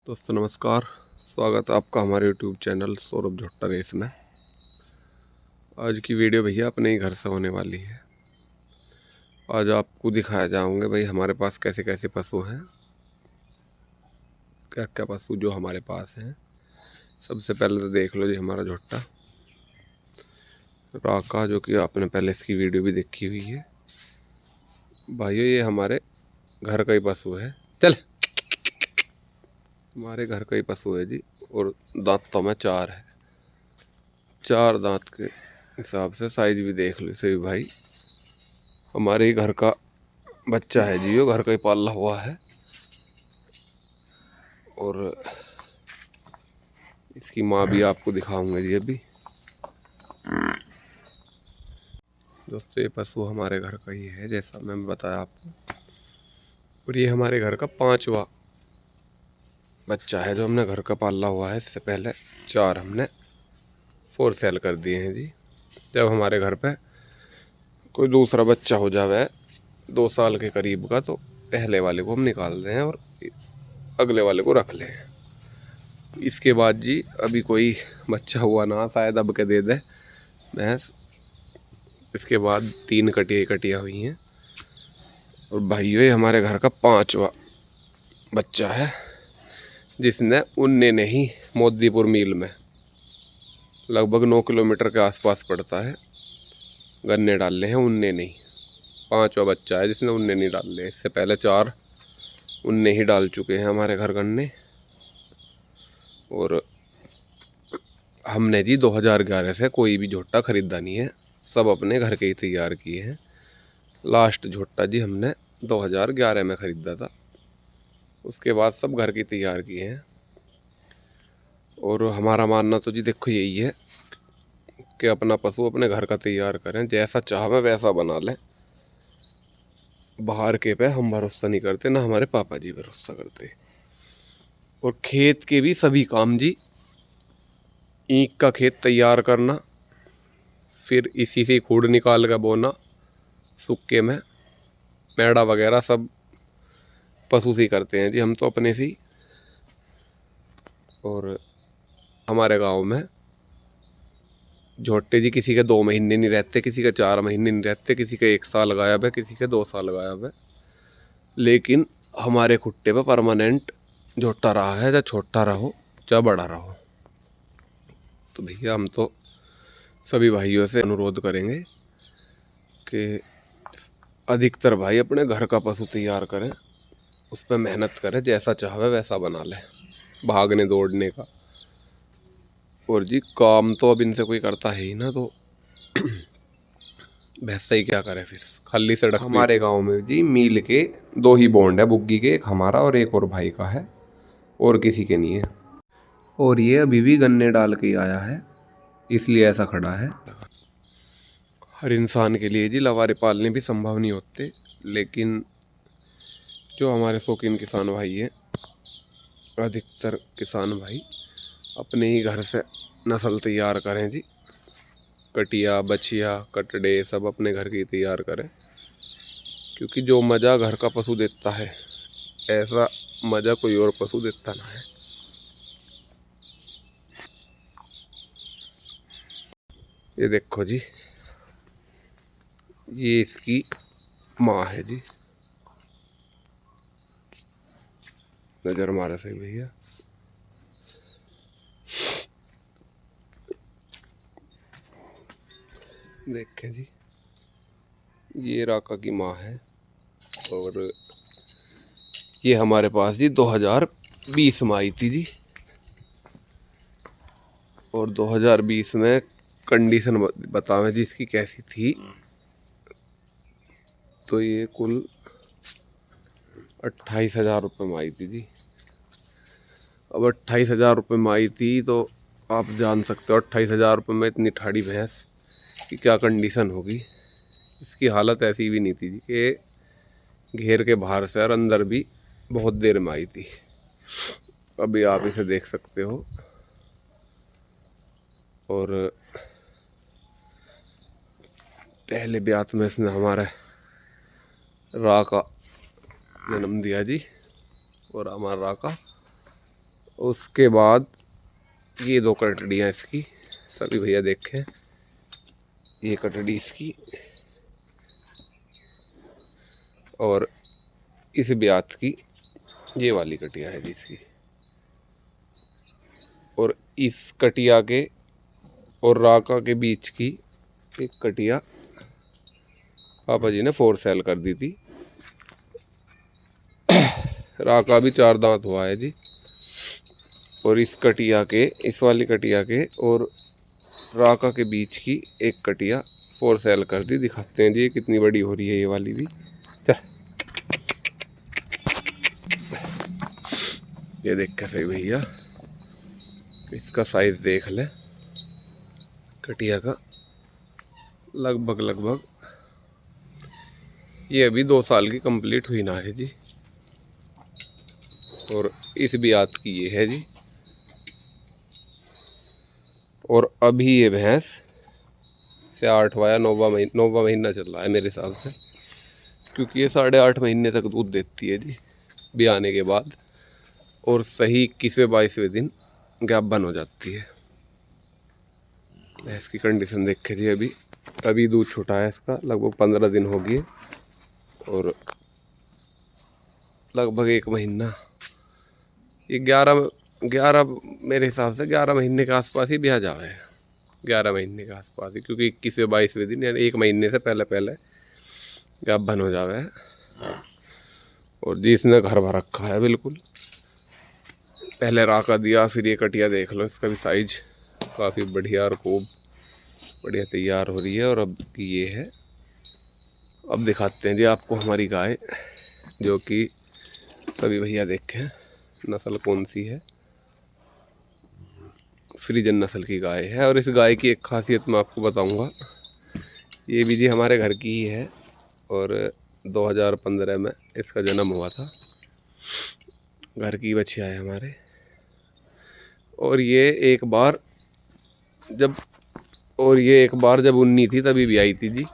दोस्तों नमस्कार। स्वागत है आपका हमारे यूट्यूब चैनल सौरभ झोट्टा रेस में। आज की वीडियो भैया अपने ही घर से होने वाली है। आज आपको दिखाया जाऊंगे भाई हमारे पास कैसे कैसे पशु हैं, क्या क्या पशु जो हमारे पास हैं। सबसे पहले तो देख लो जी हमारा झोट्टा राका, जो कि आपने पहले इसकी वीडियो भी देखी हुई है। भाइयों ये हमारे घर का ही पशु है। चल, हमारे घर का ही पशु है जी। और दांतों में 4 है, 4 दांत के हिसाब से साइज भी देख लो इसे भी भाई हमारे ही घर का बच्चा है जी। यो घर का ही पाला हुआ है। और इसकी माँ भी आपको दिखाऊंगा जी अभी। दोस्तों ये पशु हमारे घर का ही है जैसा मैं बताया आपको। और ये हमारे घर का 5वां बच्चा है जो हमने घर का पाला हुआ है। इससे पहले 4 हमने फोर सेल कर दिए हैं जी। जब हमारे घर पे कोई दूसरा बच्चा हो जावे 2 साल के करीब का, तो पहले वाले को हम निकाल दें और अगले वाले को रख लें। इसके बाद जी अभी कोई बच्चा हुआ ना, शायद अब के दे दे भैंस। इसके बाद 3 कटिया हुई हैं। और भाइयों ये हमारे घर का 5वां बच्चा है, जिसने उन्ने नहीं मोदीपुर मील में लगभग 9 किलोमीटर के आसपास पड़ता है गन्ने डाले हैं। उन्ने नहीं, 5वां बच्चा है जिसने उन्ने नहीं डाले। इससे पहले 4 उन्ने ही डाल चुके हैं हमारे घर गन्ने। और हमने जी 2011 से कोई भी झोट्टा खरीदा नहीं है, सब अपने घर के ही तैयार किए हैं। लास्ट झोट्टा जी हमने 2011 में ख़रीदा था, उसके बाद सब घर की तैयार किए हैं। और हमारा मानना तो जी देखो यही है कि अपना पशु अपने घर का तैयार करें, जैसा चाहे वैसा बना लें। बाहर के पे हम भरोसा नहीं करते, ना हमारे पापा जी भरोसा करते। और खेत के भी सभी काम जी, ईंख का खेत तैयार करना, फिर इसी से खूड़ निकाल कर बोना सूखे में, मैड़ा वगैरह सब पशु से करते हैं जी, हम तो अपने से। और हमारे गांव में झोट्टे जी किसी के 2 महीने नहीं रहते, किसी के 4 महीने नहीं रहते, किसी के 1 साल गायब है, किसी के 2 साल गायब है। लेकिन हमारे खुट्टे पे परमानेंट झोट्टा रहा है, चाहे छोटा रहो चाहे बड़ा रहो। तो भैया हम तो सभी भाइयों से अनुरोध करेंगे कि अधिकतर भाई अपने घर का पशु तैयार करें, उस पर मेहनत करें, जैसा चाहे वैसा बना लें भागने दौड़ने का। और जी काम तो अब इनसे कोई करता है ही ना, तो भैंसा ही क्या करे फिर, खाली सड़क। हमारे गांव में जी मील के 2 ही बॉन्ड है बुग्गी के, एक हमारा और एक और भाई का है, और किसी के नहीं है। और ये अभी भी गन्ने डाल के ही आया है, इसलिए ऐसा खड़ा है। हर इंसान के लिए जी लवारे पालने भी संभव नहीं होते, लेकिन जो हमारे शौकीन किसान भाई हैं, अधिकतर किसान भाई अपने ही घर से नस्ल तैयार करें जी। कटिया बछिया कटड़े सब अपने घर की तैयार करें, क्योंकि जो मज़ा घर का पशु देता है ऐसा मज़ा कोई और पशु देता ना है। ये देखो जी, ये इसकी माँ है जी। नज़र मारे सही भैया। देखें जी, ये राका की माँ है। और ये हमारे पास जी 2020 में आई थी जी। और 2020 में कंडीशन बतावें जी इसकी कैसी थी, तो ये कुल 28,000 रुपये में आई थी जी। अब 28,000 रुपये में आई थी, तो आप जान सकते हो 28,000 रुपये में इतनी ठाड़ी भैंस की क्या कंडीशन होगी। इसकी हालत ऐसी भी नहीं थी जी कि घेर के बाहर से और अंदर भी बहुत देर में आई थी। अभी आप इसे देख सकते हो। और पहले ब्यात में इसने हमारे राका जन्म दिया जी। और हमारा राका उसके बाद ये 2 कटड़ियाँ इसकी, सभी भैया देखें, ये कटड़ी इसकी और इस ब्यात की ये वाली कटिया है जी इसकी। और इस कटिया के और राका के बीच की एक कटिया पापा जी ने 4 सेल कर दी थी। राका भी 4 दांत हुआ है जी। और इस कटिया के, इस वाली कटिया के और राका के बीच की एक कटिया 4 सेल कर दी। दिखाते हैं जी कितनी बड़ी हो रही है ये वाली भी। चल ये देख के सही भैया, इसका साइज देख ले कटिया का। लगभग ये अभी 2 साल की कंप्लीट हुई ना है जी। और इस ब्यात की ये है जी। और अभी ये भैंस से 8वां या 9वां महीना चल रहा है मेरे हिसाब से, क्योंकि ये 8.5 महीने तक दूध देती है जी ब्याने के बाद। और सही 21वें-22वें दिन गैप बंद हो जाती है। भैंस की कंडीशन देखे जी, अभी दूध छोटा है इसका, लगभग 15 दिन हो गए और लगभग 1 महीना, ये 11 मेरे हिसाब से 11 महीने के आसपास ही ब्याह जावा है, 11 महीने के आसपास ही, क्योंकि 21वें-22वें दिन यानी 1 महीने से पहले गैप बंद हो जावा है। और जिसने घर भर रखा है बिल्कुल, पहले राका दिया, फिर ये कटिया देख लो, इसका भी साइज काफ़ी बढ़िया और खूब बढ़िया तैयार हो रही है। और अब की ये है, अब दिखाते हैं जी आपको हमारी गाय, जो कि सभी भैया देखें नस्ल कौन सी है। फ्रीजन नस्ल की गाय है। और इस गाय की एक खासियत मैं आपको बताऊंगा, ये भी जी हमारे घर की ही है और 2015 में इसका जन्म हुआ था। घर की बच्चियाँ है हमारे। और ये एक बार जब उन्नी थी तभी भी आई थी जी।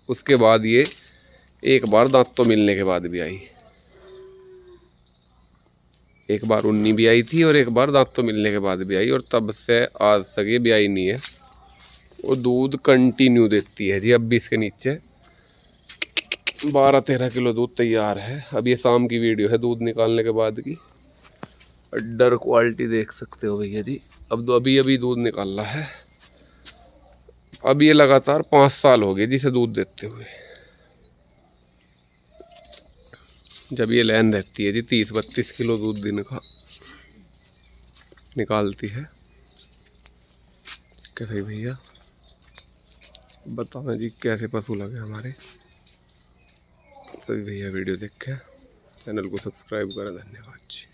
उसके बाद ये एक बार दांत तो मिलने के बाद भी आई, एक बार उन्नी भी आई थी और एक बार दांत तो मिलने के बाद भी आई। और तब से आज तक ये भी आई नहीं है। वो दूध कंटिन्यू देती है जी। अब भी इसके नीचे 12-13 किलो दूध तैयार है। अब ये शाम की वीडियो है दूध निकालने के बाद की। अड्डर क्वालिटी देख सकते हो भैया जी। अब अभी दूध निकाल रहा है। अब ये लगातार 5 साल हो गए जिसे दूध देते हुए। जब ये लैन रहती है जी 30-32 किलो दूध दिन का निकालती है। कैसे भैया बताओ जी कैसे पशु लगे हमारे। सभी भैया वीडियो देखें, चैनल को सब्सक्राइब करें। धन्यवाद जी।